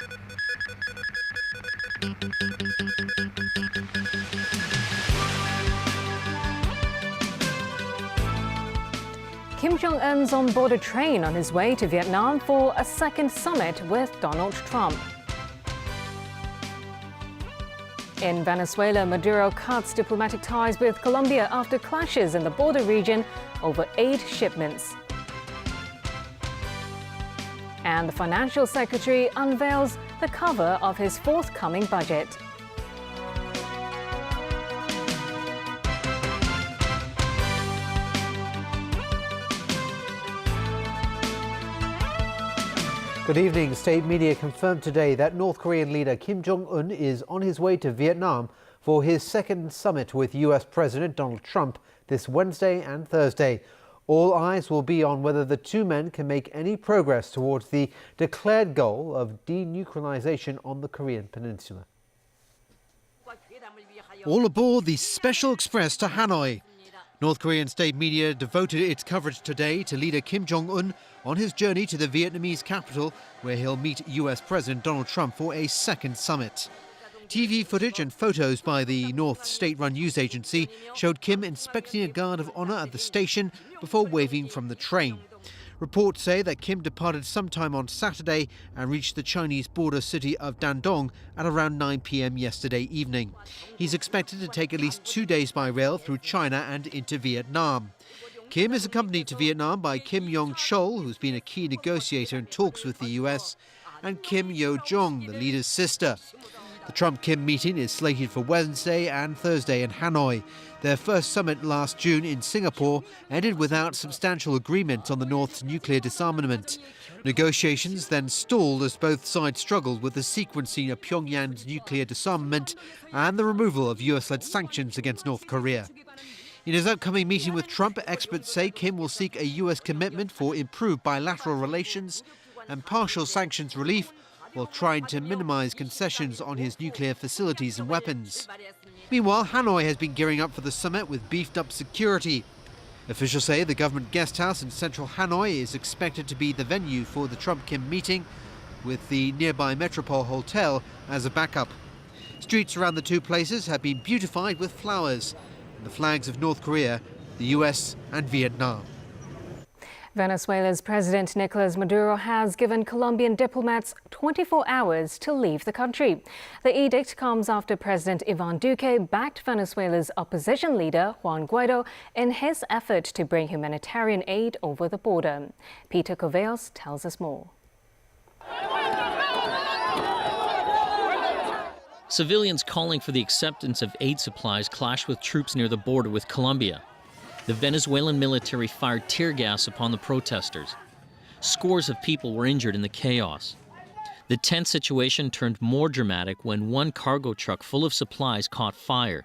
Kim Jong-un's on board a train on his way to Vietnam for a second summit with Donald Trump. In Venezuela, Maduro cuts diplomatic ties with Colombia after clashes in the border region over aid shipments. And the Financial Secretary unveils the cover of his forthcoming budget. Good evening. State media confirmed today that North Korean leader Kim Jong-un is on his way to Vietnam for his second summit with US President Donald Trump this Wednesday and Thursday. All eyes will be on whether the two men can make any progress towards the declared goal of denuclearization on the Korean peninsula. All aboard the Special Express to Hanoi. North Korean state media devoted its coverage today to leader Kim Jong-un on his journey to the Vietnamese capital, where he'll meet US President Donald Trump for a second summit. TV footage and photos by the North state-run news agency showed Kim inspecting a guard of honor at the station before waving from the train. Reports say that Kim departed sometime on Saturday and reached the Chinese border city of Dandong at around 9 p.m. yesterday evening. He's expected to take at least 2 days by rail through China and into Vietnam. Kim is accompanied to Vietnam by Kim Yong-chol, who's been a key negotiator in talks with the US, and Kim Yo-jong, the leader's sister. The Trump-Kim meeting is slated for Wednesday and Thursday in Hanoi. Their first summit last June in Singapore ended without substantial agreement on the North's nuclear disarmament. Negotiations then stalled as both sides struggled with the sequencing of Pyongyang's nuclear disarmament and the removal of US-led sanctions against North Korea. In his upcoming meeting with Trump, experts say Kim will seek a US commitment for improved bilateral relations and partial sanctions relief, while trying to minimize concessions on his nuclear facilities and weapons. Meanwhile, Hanoi has been gearing up for the summit with beefed-up security. Officials say the government guest house in central Hanoi is expected to be the venue for the Trump-Kim meeting, with the nearby Metropole Hotel as a backup. Streets around the two places have been beautified with flowers and the flags of North Korea, the US and Vietnam. Venezuela's President Nicolas Maduro has given Colombian diplomats 24 hours to leave the country. The edict comes after President Ivan Duque backed Venezuela's opposition leader Juan Guaido in his effort to bring humanitarian aid over the border. Peter Corvallis tells us more. Civilians calling for the acceptance of aid supplies clashed with troops near the border with Colombia. The Venezuelan military fired tear gas upon the protesters. Scores of people were injured in the chaos. The tense situation turned more dramatic when one cargo truck full of supplies caught fire.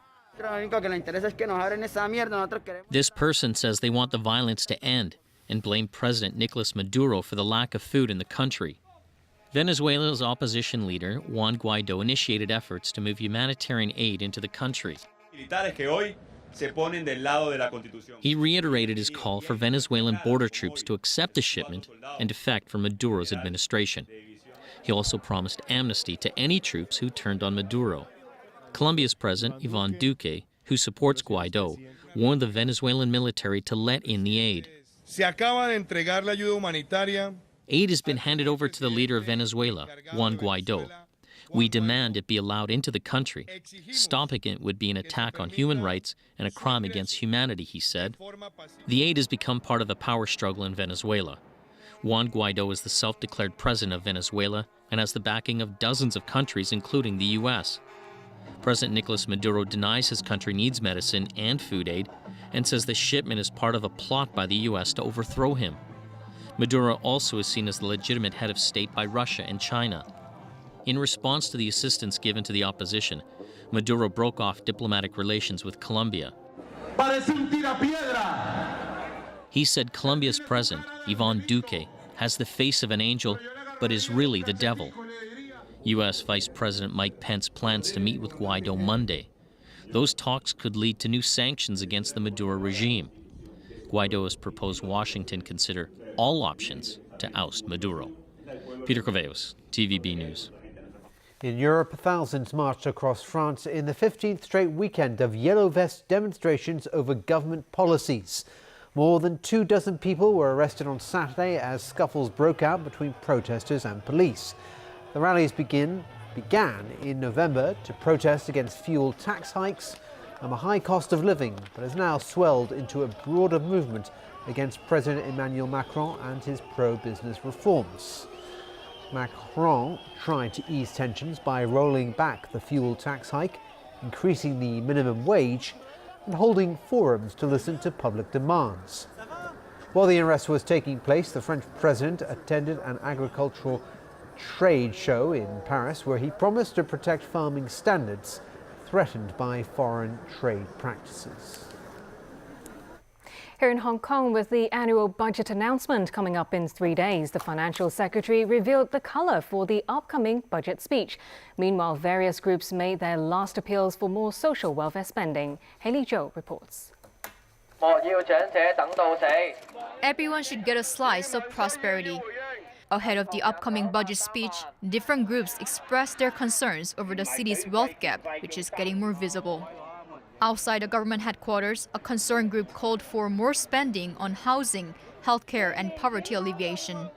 This person says they want the violence to end and blamed President Nicolas Maduro for the lack of food in the country. Venezuela's opposition leader, Juan Guaido, initiated efforts to move humanitarian aid into the country. He reiterated his call for Venezuelan border troops to accept the shipment and defect from Maduro's administration. He also promised amnesty to any troops who turned on Maduro. Colombia's President Ivan Duque, who supports Guaido, warned the Venezuelan military to let in the aid. Aid has been handed over to the leader of Venezuela, Juan Guaido. We demand it be allowed into the country. Stopping it would be an attack on human rights and a crime against humanity, he said. The aid has become part of the power struggle in Venezuela. Juan Guaido is the self-declared president of Venezuela and has the backing of dozens of countries, including the U.S. President Nicolas Maduro denies his country needs medicine and food aid and says the shipment is part of a plot by the U.S. to overthrow him. Maduro also is seen as the legitimate head of state by Russia and China. In response to the assistance given to the opposition, Maduro broke off diplomatic relations with Colombia. He said Colombia's president, Ivan Duque, has the face of an angel, but is really the devil. U.S. Vice President Mike Pence plans to meet with Guaido Monday. Those talks could lead to new sanctions against the Maduro regime. Guaido has proposed Washington consider all options to oust Maduro. Peter Corvallis, TVB News. In Europe, thousands marched across France in the 15th straight weekend of yellow vest demonstrations over government policies. More than 24 people were arrested on Saturday as scuffles broke out between protesters and police. The rallies began in November to protest against fuel tax hikes and the high cost of living, but has now swelled into a broader movement against President Emmanuel Macron and his pro-business reforms. Macron tried to ease tensions by rolling back the fuel tax hike, increasing the minimum wage, and holding forums to listen to public demands. While the arrest was taking place, the French president attended an agricultural trade show in Paris where he promised to protect farming standards threatened by foreign trade practices. Here in Hong Kong, with the annual budget announcement coming up in 3 days, the Financial Secretary revealed the colour for the upcoming budget speech. Meanwhile, various groups made their last appeals for more social welfare spending. Haley Zhou reports. Everyone should get a slice of prosperity. Ahead of the upcoming budget speech, different groups expressed their concerns over the city's wealth gap, which is getting more visible. Outside the government headquarters, a concern group called for more spending on housing, healthcare and poverty alleviation.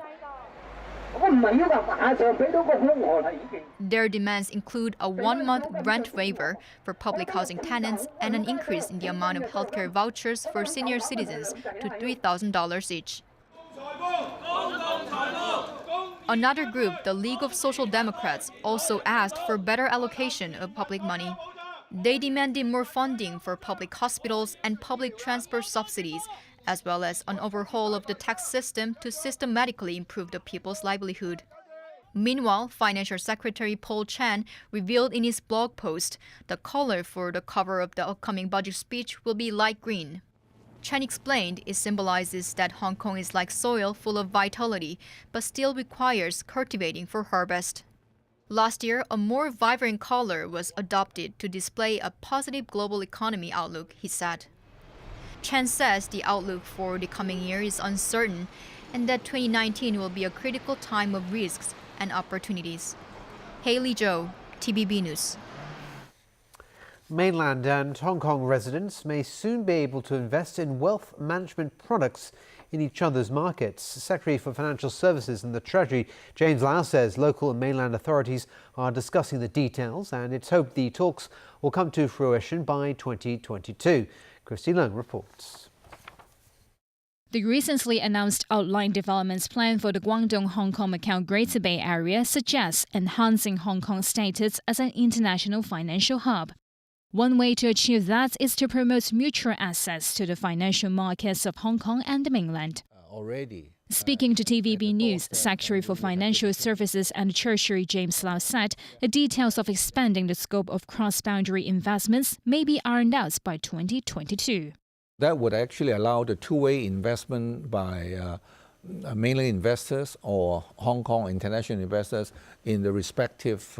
Their demands include a 1-month rent waiver for public housing tenants and an increase in the amount of healthcare vouchers for senior citizens to $3,000 each. Another group, the League of Social Democrats, also asked for better allocation of public money. They demanded more funding for public hospitals and public transport subsidies, as well as an overhaul of the tax system to systematically improve the people's livelihood. Meanwhile, Financial Secretary Paul Chan revealed in his blog post the color for the cover of the upcoming budget speech will be light green. Chan explained it symbolizes that Hong Kong is like soil full of vitality, but still requires cultivating for harvest. Last year, a more vibrant color was adopted to display a positive global economy outlook, he said. Chan says the outlook for the coming year is uncertain and that 2019 will be a critical time of risks and opportunities. Haley Zhou, TVB News. Mainland and Hong Kong residents may soon be able to invest in wealth management products in each other's markets. Secretary for Financial Services and the Treasury, James Lau, says local and mainland authorities are discussing the details and it's hoped the talks will come to fruition by 2022. Christy Leung reports. The recently announced outline developments plan for the Guangdong-Hong Kong-Macau Greater Bay Area suggests enhancing Hong Kong's status as an international financial hub. One way to achieve that is to promote mutual access to the financial markets of Hong Kong and the mainland. Speaking to TVB News, Secretary for Financial Services and Treasury James Lau said the details of expanding the scope of cross-boundary investments may be ironed out by 2022. That would actually allow the two-way investment by mainland investors or Hong Kong international investors in the respective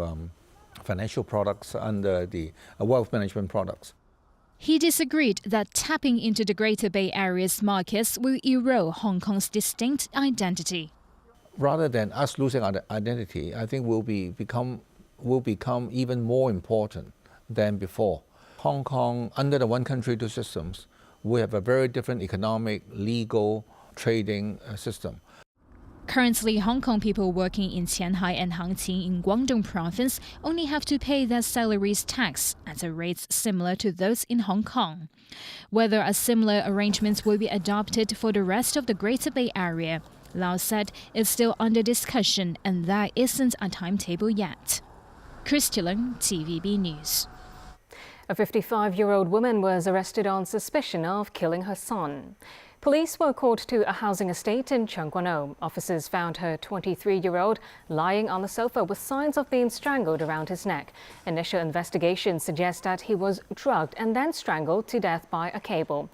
financial products under the wealth management products. He disagreed that tapping into the Greater Bay Area's markets will erode Hong Kong's distinct identity. Rather than us losing our identity, I think will become even more important than before. Hong Kong, under the one country, two systems, we have a very different economic, legal, trading system. Currently, Hong Kong people working in Qianhai and Hangqin in Guangdong province only have to pay their salaries tax at a rate similar to those in Hong Kong. Whether a similar arrangement will be adopted for the rest of the Greater Bay Area, Lau said is still under discussion and there isn't a timetable yet. Christy Leung, TVB News. A 55-year-old woman was arrested on suspicion of killing her son. Police were called to a housing estate in Tseung Kwan O. Officers found her 23-year-old lying on the sofa with signs of being strangled around his neck. Initial investigations suggest that he was drugged and then strangled to death by a cable.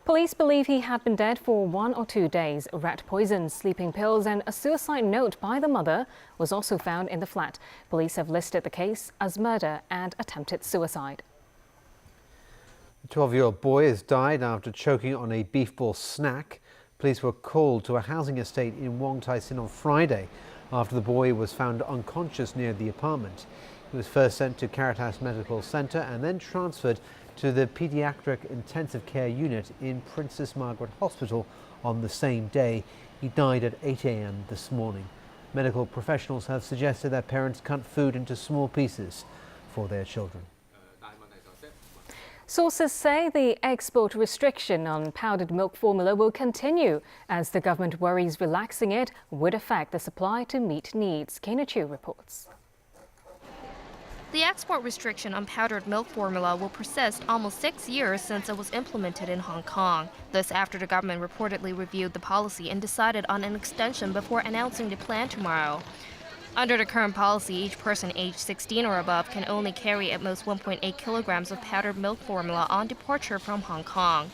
Police believe he had been dead for 1 or 2 days. Rat poison, sleeping pills and a suicide note by the mother was also found in the flat. Police have listed the case as murder and attempted suicide. A 12-year-old boy has died after choking on a beef ball snack. Police were called to a housing estate in Wong Tai Sin on Friday after the boy was found unconscious near the apartment. He was first sent to Caritas Medical Centre and then transferred to the Paediatric Intensive Care Unit in Princess Margaret Hospital on the same day. He died at 8 a.m. this morning. Medical professionals have suggested that parents cut food into small pieces for their children. Sources say the export restriction on powdered milk formula will continue as the government worries relaxing it would affect the supply to meet needs. Kena Chu reports. The export restriction on powdered milk formula will persist almost 6 years since it was implemented in Hong Kong. This after the government reportedly reviewed the policy and decided on an extension before announcing the plan tomorrow. Under the current policy, each person aged 16 or above can only carry at most 1.8 kilograms of powdered milk formula on departure from Hong Kong.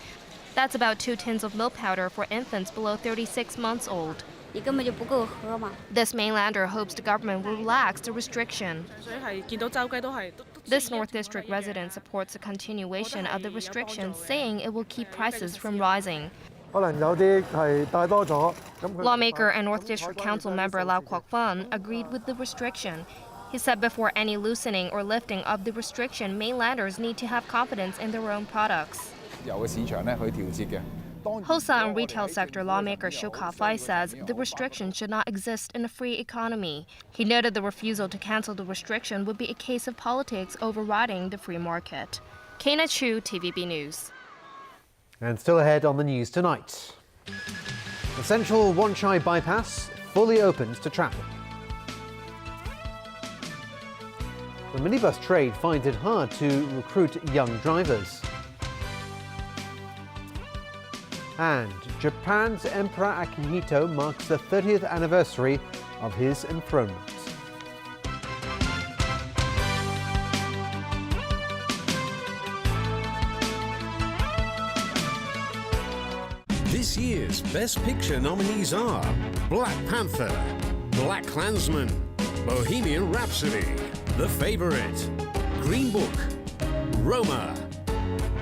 That's about 2 tins of milk powder for infants below 36 months old. This mainlander hopes the government will relax the restriction. This North District resident supports the continuation of the restriction, saying it will keep prices from rising. Lawmaker and North District Council member Lau Kwok Fun agreed with the restriction. He said before any loosening or lifting of the restriction, mainlanders need to have confidence in their own products. Wholesale and retail sector lawmaker Shu Ka-fai says the restriction should not exist in a free economy. He noted the refusal to cancel the restriction would be a case of politics overriding the free market. Kena Chu, TVB News. And still ahead on the news tonight. The central Wan Chai bypass fully opens to traffic. The minibus trade finds it hard to recruit young drivers. And Japan's Emperor Akihito marks the 30th anniversary of his enthronement. This year's Best Picture nominees are Black Panther, Black Klansman, Bohemian Rhapsody, The Favourite, Green Book, Roma,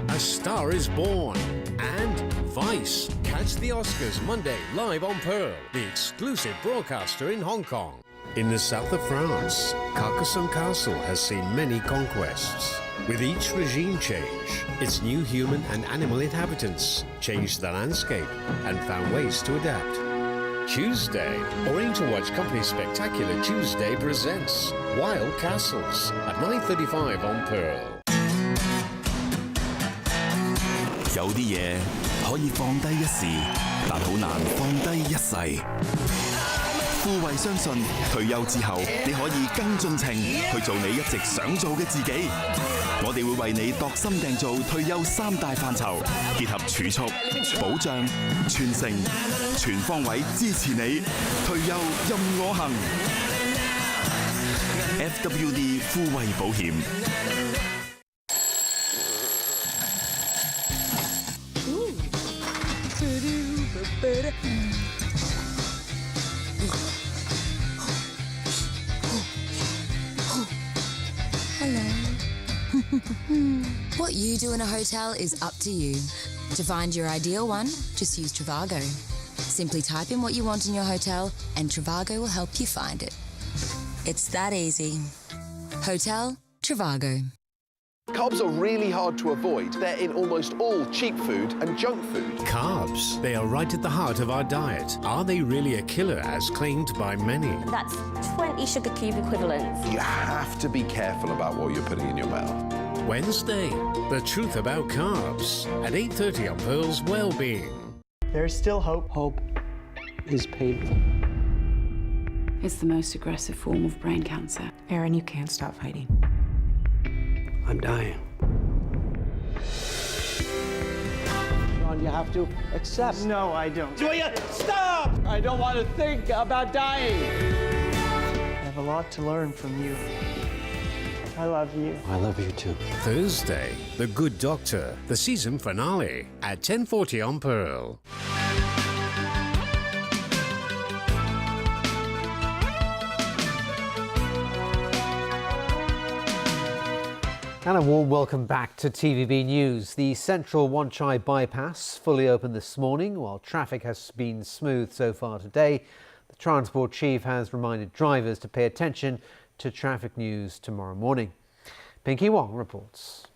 A Star is Born, and Vice. Catch the Oscars Monday live on Pearl, the exclusive broadcaster in Hong Kong. In the south of France, Carcassonne Castle has seen many conquests. With each regime change, its new human and animal inhabitants changed the landscape and found ways to adapt. Tuesday, Oriental Watch Company Spectacular Tuesday presents Wild Castles at 9:35 on Pearl. 有啲嘢可以放低一時，但好難放低一世。富衛相信退休之後，你可以更盡情去做你一直想做嘅自己。我哋會為你度身訂造退休3大範疇，結合儲蓄、保障、傳承，全方位支持你退休任我行。FWD 富衛保險。What you do in a hotel is up to you. To find your ideal one, just use Trivago. Simply type in what you want in your hotel and Trivago will help you find it. It's that easy. Hotel Trivago. Carbs are really hard to avoid. They're in almost all cheap food and junk food. Carbs, they are right at the heart of our diet. Are they really a killer as claimed by many? That's 20 sugar cube equivalents. You have to be careful about what you're putting in your mouth. Wednesday, the truth about carbs at 8:30 on Pearl's Wellbeing. There's still hope. Hope is painful. It's the most aggressive form of brain cancer. Aaron, you can't stop fighting. I'm dying. John, you have to accept. No, I don't. Stop! I don't want to think about dying. I have a lot to learn from you. I love you. I love you too. Thursday, The Good Doctor, the season finale at 10:40 on Pearl. And a warm welcome back to TVB News. The central Wan Chai bypass fully opened this morning. While traffic has been smooth so far today, the Transport chief has reminded drivers to pay attention to traffic news tomorrow morning. Pinky Wong reports.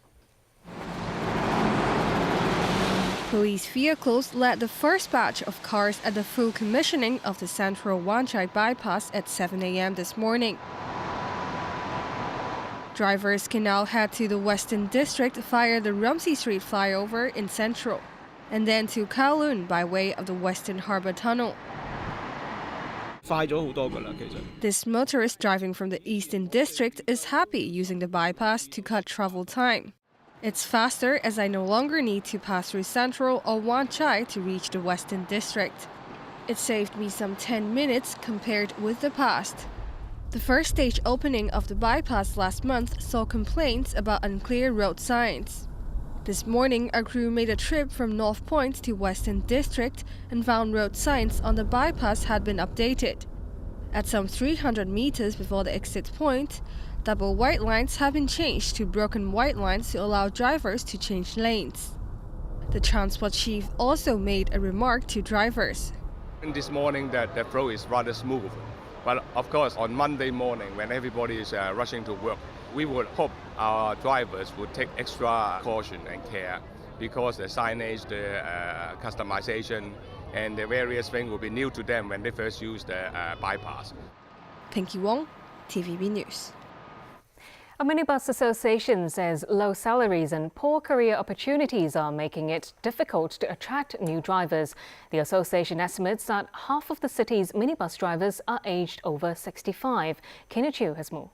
Police vehicles led the first batch of cars at the full commissioning of the central Wan Chai bypass at 7 a.m. this morning. Drivers can now head to the Western District via the Rumsey Street flyover in Central, and then to Kowloon by way of the Western Harbour Tunnel. This motorist driving from the Eastern District is happy using the bypass to cut travel time. It's faster as I no longer need to pass through Central or Wan Chai to reach the Western District. It saved me some 10 minutes compared with the past. The first stage opening of the bypass last month saw complaints about unclear road signs. This morning, our crew made a trip from North Point to Western District and found road signs on the bypass had been updated. At some 300 meters before the exit point, double white lines have been changed to broken white lines to allow drivers to change lanes. The transport chief also made a remark to drivers. This morning, the flow is rather smooth. But of course, on Monday morning, when everybody is rushing to work, we would hope our drivers would take extra caution and care because the signage, the customization, and the various things will be new to them when they first use the bypass. Pinky Wong, TVB News. A minibus association says low salaries and poor career opportunities are making it difficult to attract new drivers. The association estimates that half of the city's minibus drivers are aged over 65. Kina Chiu has more.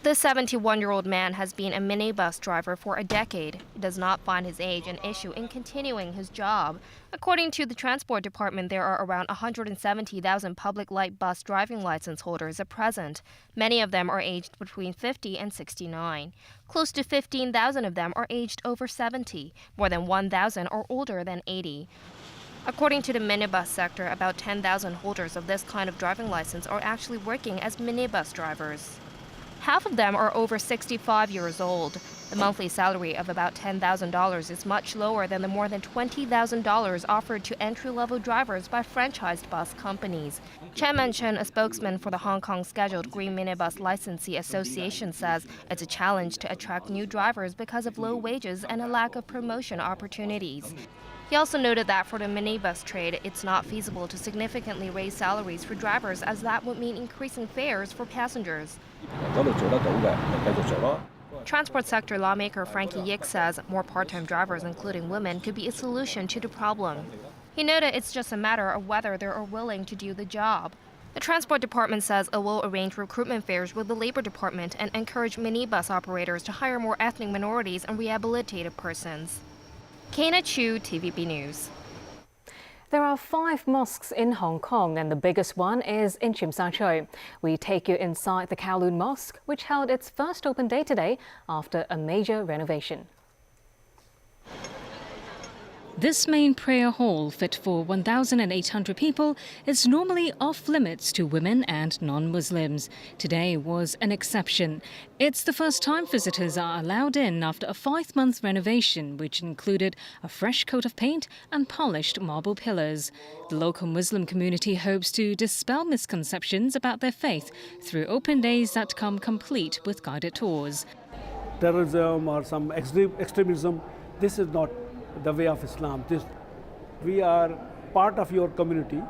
The 71-year-old man has been a minibus driver for a decade. He does not find his age an issue in continuing his job. According to the Transport Department, there are around 170,000 public light bus driving license holders at present. Many of them are aged between 50 and 69. Close to 15,000 of them are aged over 70. More than 1,000 are older than 80. According to the minibus sector, about 10,000 holders of this kind of driving license are actually working as minibus drivers. Half of them are over 65 years old. The monthly salary of about $10,000 is much lower than the more than $20,000 offered to entry-level drivers by franchised bus companies. Chen Menchen, a spokesman for the Hong Kong Scheduled Green Minibus Licensee Association, says it's a challenge to attract new drivers because of low wages and a lack of promotion opportunities. He also noted that for the minibus trade, it's not feasible to significantly raise salaries for drivers as that would mean increasing fares for passengers. Transport sector lawmaker Frankie Yik says more part-time drivers, including women, could be a solution to the problem. He noted it's just a matter of whether they are willing to do the job. The Transport Department says it will arrange recruitment fairs with the Labor Department and encourage minibus operators to hire more ethnic minorities and rehabilitated persons. Kena Chu, TVB News. There are 5 mosques in Hong Kong, and the biggest one is in Tsim Sha Tsui. We take you inside the Kowloon Mosque, which held its first open day today after a major renovation. This main prayer hall, fit for 1,800 people, is normally off limits to women and non-Muslims. Today was an exception. It's the first time visitors are allowed in after a 5-month renovation, which included a fresh coat of paint and polished marble pillars. The local Muslim community hopes to dispel misconceptions about their faith through open days that come complete with guided tours. Terrorism or some extremism, this is not the way of Islam. We are part of your community.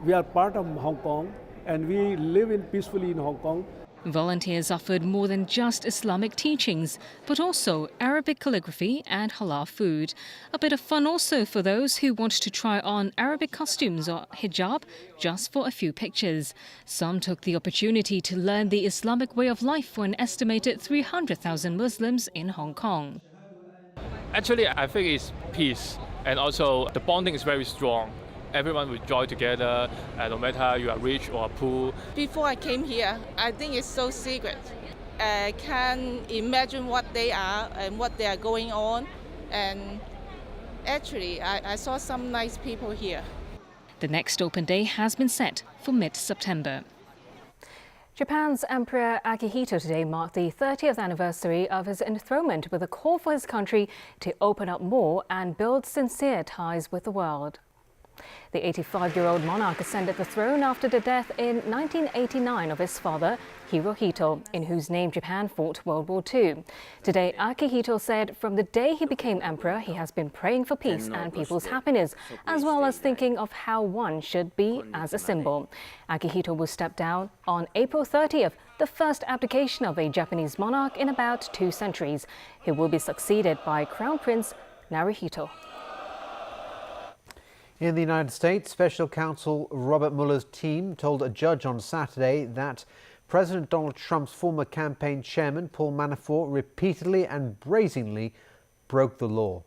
We are part of Hong Kong, and we live peacefully in Hong Kong. Volunteers offered more than just Islamic teachings, but also Arabic calligraphy and halal food. A bit of fun also for those who want to try on Arabic costumes or hijab just for a few pictures. Some took the opportunity to learn the Islamic way of life for an estimated 300,000 Muslims in Hong Kong. Actually, I think it's peace, and also the bonding is very strong. Everyone will join together, no matter you are rich or poor. Before I came here, I think it's so secret. I can't imagine what they are and what they are going on. And actually, I saw some nice people here. The next open day has been set for mid-September. Japan's Emperor Akihito today marked the 30th anniversary of his enthronement with a call for his country to open up more and build sincere ties with the world. The 85-year-old monarch ascended the throne after the death in 1989 of his father, Hirohito, in whose name Japan fought World War II. Today, Akihito said from the day he became emperor, he has been praying for peace and people's happiness, as well as thinking of how one should be as a symbol. Akihito will step down on April 30th, the first abdication of a Japanese monarch in about 2 centuries. He will be succeeded by Crown Prince Naruhito. In the United States, Special Counsel Robert Mueller's team told a judge on Saturday that President Donald Trump's former campaign chairman, Paul Manafort, repeatedly and brazenly broke the law.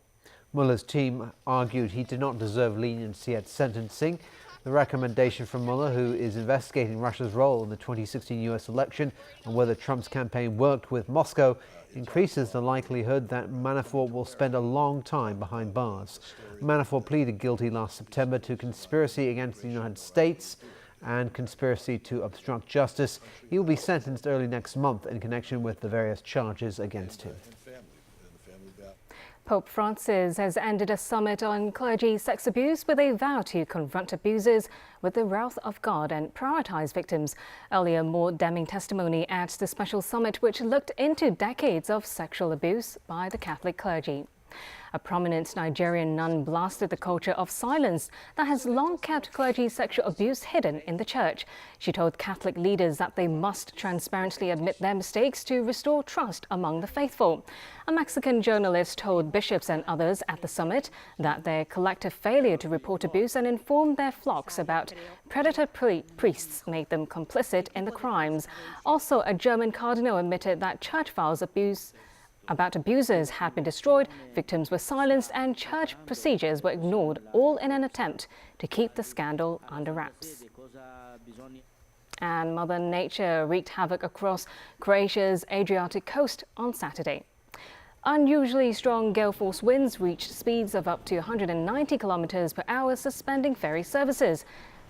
Mueller's team argued he did not deserve leniency at sentencing. The recommendation from Mueller, who is investigating Russia's role in the 2016 US election and whether Trump's campaign worked with Moscow, increases the likelihood that Manafort will spend a long time behind bars. Manafort pleaded guilty last September to conspiracy against the United States and conspiracy to obstruct justice. He will be sentenced early next month in connection with the various charges against him. Pope Francis has ended a summit on clergy sex abuse with a vow to confront abusers with the wrath of God and prioritize victims. Earlier, more damning testimony at the special summit, which looked into decades of sexual abuse by the Catholic clergy. A prominent Nigerian nun blasted the culture of silence that has long kept clergy sexual abuse hidden in the church. She told Catholic leaders that they must transparently admit their mistakes to restore trust among the faithful. A Mexican journalist told bishops and others at the summit that their collective failure to report abuse and inform their flocks about predator priests made them complicit in the crimes. Also, a German cardinal admitted that church files about abusers had been destroyed, victims were silenced, and church procedures were ignored, all in an attempt to keep the scandal under wraps. And Mother Nature wreaked havoc across Croatia's Adriatic coast on Saturday. Unusually strong gale force winds reached speeds of up to 190 kilometers per hour, suspending ferry services.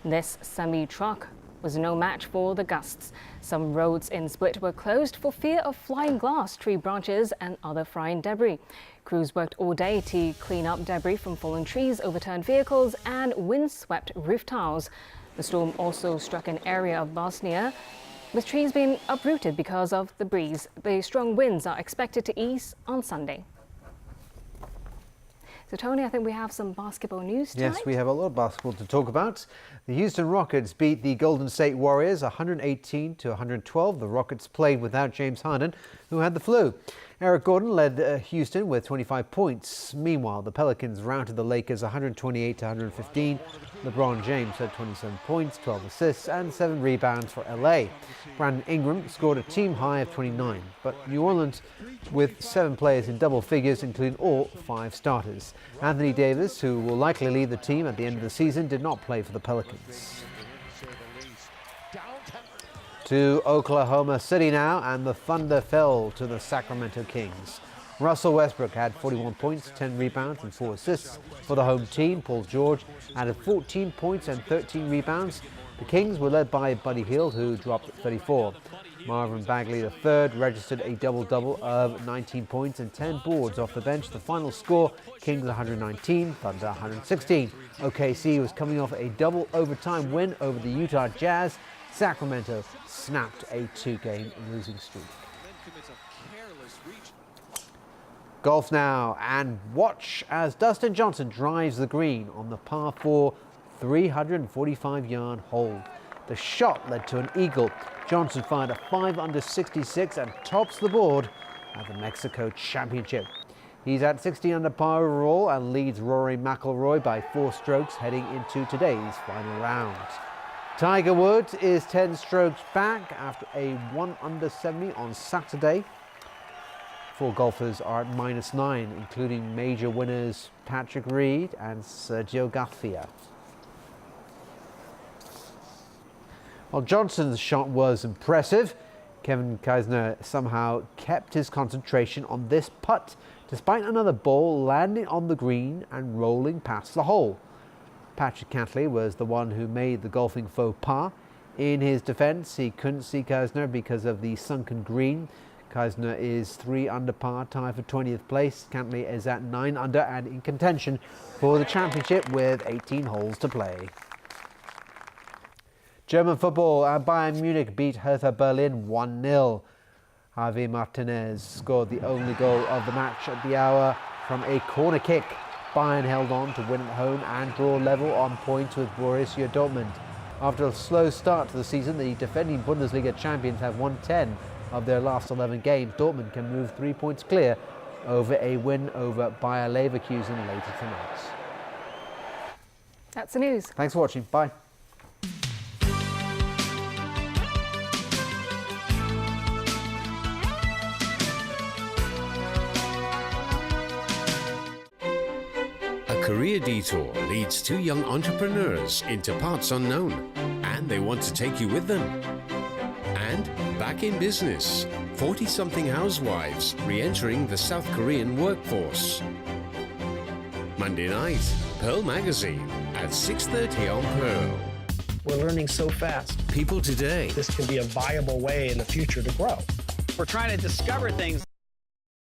This semi-truck was no match for the gusts. Some roads in Split were closed for fear of flying glass, tree branches and other flying debris. Crews worked all day to clean up debris from fallen trees, overturned vehicles and windswept roof tiles. The storm also struck an area of Bosnia, with trees being uprooted because of the breeze. The strong winds are expected to ease on Sunday. So, Tony, I think we have some basketball news tonight. Yes, we have a lot of basketball to talk about. The Houston Rockets beat the Golden State Warriors 118-112. The Rockets played without James Harden, who had the flu. Eric Gordon led Houston with 25 points. Meanwhile, the Pelicans routed the Lakers 128-115. LeBron James had 27 points, 12 assists and 7 rebounds for LA. Brandon Ingram scored a team high of 29, but New Orleans with 7 players in double figures, including all 5 starters. Anthony Davis, who will likely lead the team at the end of the season, did not play for the Pelicans. To Oklahoma City now, and the Thunder fell to the Sacramento Kings. Russell Westbrook had 41 points, 10 rebounds and 4 assists for the home team. Paul George added 14 points and 13 rebounds. The Kings were led by Buddy Hield, who dropped 34. Marvin Bagley III registered a double-double of 19 points and 10 boards off the bench. The final score, Kings 119, Thunder 116. OKC was coming off a double overtime win over the Utah Jazz. Sacramento snapped a 2-game losing streak. Golf now, and watch as Dustin Johnson drives the green on the par 4 345-yard hole. The shot led to an eagle. Johnson fired a 5 under 66 and tops the board at the Mexico Championship. He's at 60 under par overall and leads Rory McIlroy by 4 strokes heading into today's final round. Tiger Woods is 10 strokes back after a 1 under 70 on Saturday. 4 golfers are at -9, including major winners Patrick Reed and Sergio Garcia. While Johnson's shot was impressive, Kevin Kisner somehow kept his concentration on this putt, despite another ball landing on the green and rolling past the hole. Patrick Cantley was the one who made the golfing faux pas. In his defence, he couldn't see Kisner because of the sunken green. Keisner is 3 under par, tied for 20th place. Cantley is at 9 under and in contention for the championship with 18 holes to play. German football, Bayern Munich beat Hertha Berlin 1-0. Javi Martinez scored the only goal of the match at the hour from a corner kick. Bayern held on to win at home and draw level on points with Borussia Dortmund. After a slow start to the season, the defending Bundesliga champions have won 10 of their last 11 games. Dortmund can move 3 points clear over a win over Bayer Leverkusen later tonight. That's the news. Thanks for watching. Bye. A career detour leads 2 young entrepreneurs into parts unknown, and they want to take you with them. And back in business, 40-something housewives re-entering the South Korean workforce. Monday night, Pearl Magazine at 6:30 on Pearl. We're learning so fast. People today. This can be a viable way in the future to grow. We're trying to discover things.